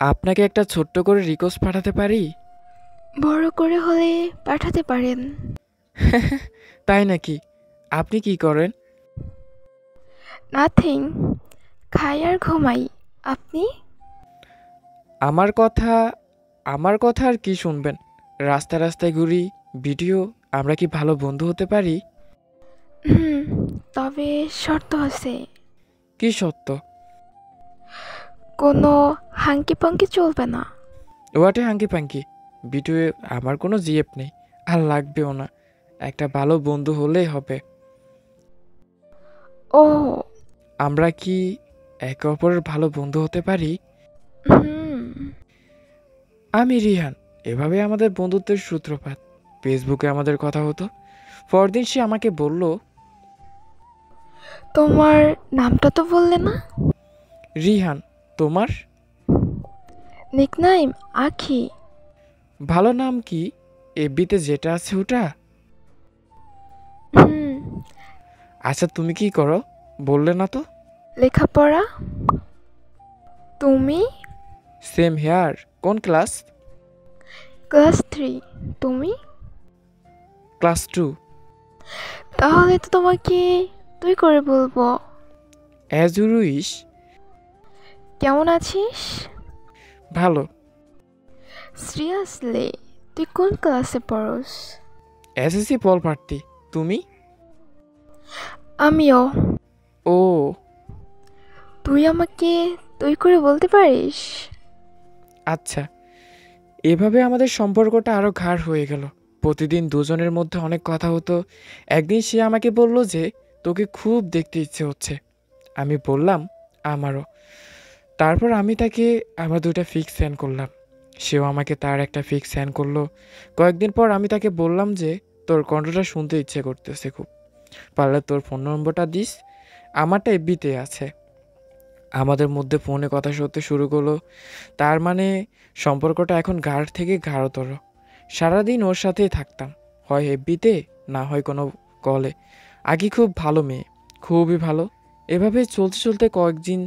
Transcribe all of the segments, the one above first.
আপনাকে একটা ছোট্ট করে রিকোয়েস্ট পাঠাতে পারি? বড় করে হলে পাঠাতে পারেন। তাই নাকি? আপনি কি করেন? নাথিং, খাই আর ঘুমাই। আপনি? আমার কথা আমার কথা আর কি শুনবেন? রাস্তায় রাস্তায় ঘুরি, ভিডিও। আমরা কি ভালো বন্ধু হতে পারি? হুম, তবে শর্ত আছে। কি সত্য? কোনো হাঙ্কি পাঙ্কি চলবে না। ওয়াটে হাঙ্কি পাঙ্কি? ভিডিওয়ে আমার কোনো জিএফ নেই, আর লাগবেও না। একটা ভালো বন্ধু হলেই হবে। ও। আমরা কি একে অপরের ভালো বন্ধু হতে পারি? হুম। আমি রিহান। এভাবে আমাদের বন্ধুত্বের সূত্রপাত। ফেসবুকে আমাদের কথা হতো। পরদিন সে আমাকে বলল, তোমার নামটা তো বললে না? রিহান। তোমার? নিকনাইম আখি। ভালো নাম কি? এফবিতে যেটা আছে ওটা? হুম। আচ্ছা, তুমি কি করো? বললে না তো। লেখাপড়া। তুমি? Same here. কোন ক্লাস? ক্লাস 3। তুমি? ক্লাস 2। তাহলে তো তোমাকে তুই করে বলবো। As you wish. কেমন আছিস? ভালো। সিরিয়াসলি, তুই কোন ক্লাসে পড়স? এসএসসি পল প্রার্থী। তুমি? আমিও। ও। তুই আমাকে তুই করে বলতে পারিস? আচ্ছা। এভাবে আমাদের সম্পর্কটা আরো গাঢ় হয়ে গেল। প্রতিদিন দুজনের মধ্যে অনেক কথা হতো। একদিন সে আমাকে বলল যে, তোকে খুব দেখতে ইচ্ছে হচ্ছে। আমি বললাম, আমারও। তারপর আমি তাকে আমার 2টা ফিক্স সেন্ড করলাম। সেও আমাকে তার একটা ফিক্স সেন্ড করলো। কয়েকদিন পর আমি তাকে বললাম যে, তোর কণ্ঠটা শুনতে ইচ্ছে করতেছে খুব। পারলে তোর ফোন নম্বরটা দিস। আমারটা এফবিতে আছে। আমাদের মধ্যে ফোনে কথা হতে শুরু করলো। তার মানে সম্পর্কটা এখন গাঢ় থেকে গাঢ়তর। সারাদিন ওর সাথেই থাকতাম, হয় এফবিতে, না হয় কোনো কলে। আগে খুব ভালো মেয়ে, খুবই ভালো। এভাবে চলতে চলতে কয়েকদিন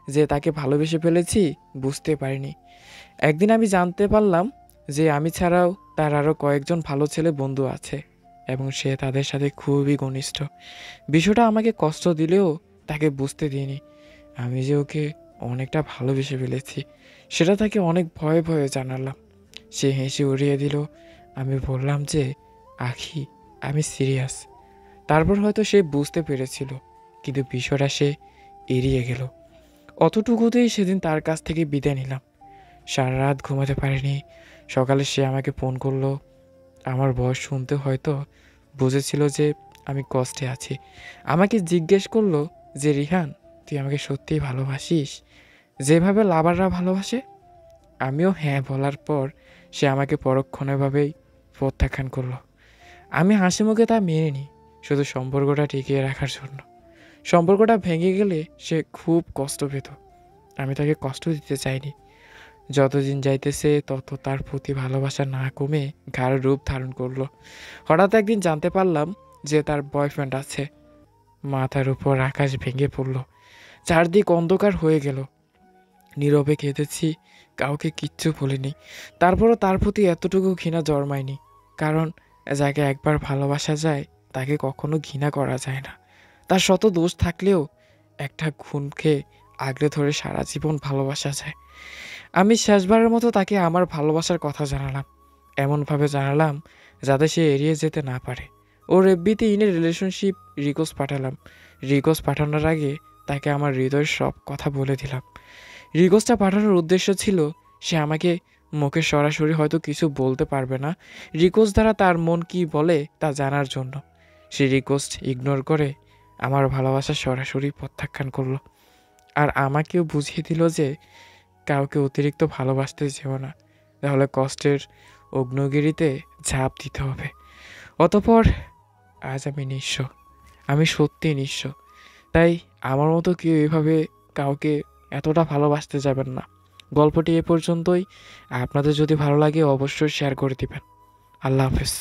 যে তাকে ভালোবেসে ফেলেছি বুঝতে পারিনি। একদিন আমি জানতে পারলাম যে আমি ছাড়াও তার আরও কয়েকজন ভালো ছেলে বন্ধু আছে, এবং সে তাদের সাথে খুবই ঘনিষ্ঠ। বিষয়টা আমাকে কষ্ট দিলেও তাকে বুঝতে দিইনি আমি যে ওকে অনেকটা ভালোবেসে ফেলেছি। সেটা তাকে অনেক ভয়ে ভয়ে জানালাম। সে হেসে উড়িয়ে দিল। আমি বললাম যে, আখি, আমি সিরিয়াস। তারপর হয়তো সে বুঝতে পেরেছিল, কিন্তু বিষয়টা সে এড়িয়ে গেল। অতটুকুতেই সেদিন তার কাছ থেকে বিদায় নিলাম। সারা রাত ঘুমাতে পারিনি। সকালে সে আমাকে ফোন করলো। আমার বয়স শুনতে হয়তো বুঝেছিল যে আমি কষ্টে আছি। আমাকে জিজ্ঞেস করলো যে, রিহান, তুই আমাকে সত্যিই ভালোবাসিস, যেভাবে লাভাররা ভালোবাসে? আমিও হ্যাঁ বলার পর সে আমাকে পরক্ষণেভাবেই প্রত্যাখ্যান করলো। আমি হাসি মুখে তা মেনে নিই, শুধু সম্পর্কটা টিকিয়ে রাখার জন্য। সম্পর্কটা ভেঙে গেলে সে খুব কষ্ট পেত। আমি তাকে কষ্ট দিতে চাইনি। যতদিন যাইতেছে তত তার প্রতি ভালোবাসা না কমে গাঢ় রূপ ধারণ করলো। হঠাৎ একদিন জানতে পারলাম যে তার বয়ফ্রেন্ড আছে। মাথার উপর আকাশ ভেঙে পড়ল। চারদিক অন্ধকার হয়ে গেল। নীরবে কেঁদেছি, কাউকে কিচ্ছু বলিনি। তারপরও তার প্রতি এতটুকু ঘৃণা জন্মায়নি, কারণ যাকে একবার ভালোবাসা যায় তাকে কখনো ঘৃণা করা যায় না। তার শত দোষ থাকলেও একটা খুনকে আগলে ধরে সারা জীবন ভালোবাসা যায়। আমি শেষবারের মতো তাকে আমার ভালোবাসার কথা জানালাম, এমনভাবে জানালাম যাতে সে এড়িয়ে যেতে না পারে। ওর এফবিতে ইনের রিলেশনশিপ রিকোয়েস্ট পাঠালাম। রিকোয়েস্ট পাঠানোর আগে তাকে আমার হৃদয়ের সব কথা বলে দিলাম। রিকোয়েস্টটা পাঠানোর উদ্দেশ্য ছিল সে আমাকে মুখে সরাসরি হয়তো কিছু বলতে পারবে না, রিকোয়েস্ট দ্বারা তার মন কি বলে তা জানার জন্য। সে রিকোয়েস্ট ইগনোর করে আমার ভালোবাসা সরাসরি প্রত্যাখ্যান করলো। আর আমাকেও বুঝিয়ে দিল যে কাউকে অতিরিক্ত ভালোবাসতে যেও না, তাহলে কষ্টের অগ্নিগিরিতে ঝাঁপ দিতে হবে। অতঃপর আজ আমি নিঃস্ব। আমি সত্যিই নিঃস্ব। তাই আমার মতো কেউ এভাবে কাউকে এতটা ভালোবাসতে যাবেন না। গল্পটি এ পর্যন্তই। আপনাদের যদি ভালো লাগে অবশ্যই শেয়ার করে দিবেন। আল্লাহ হাফেজ।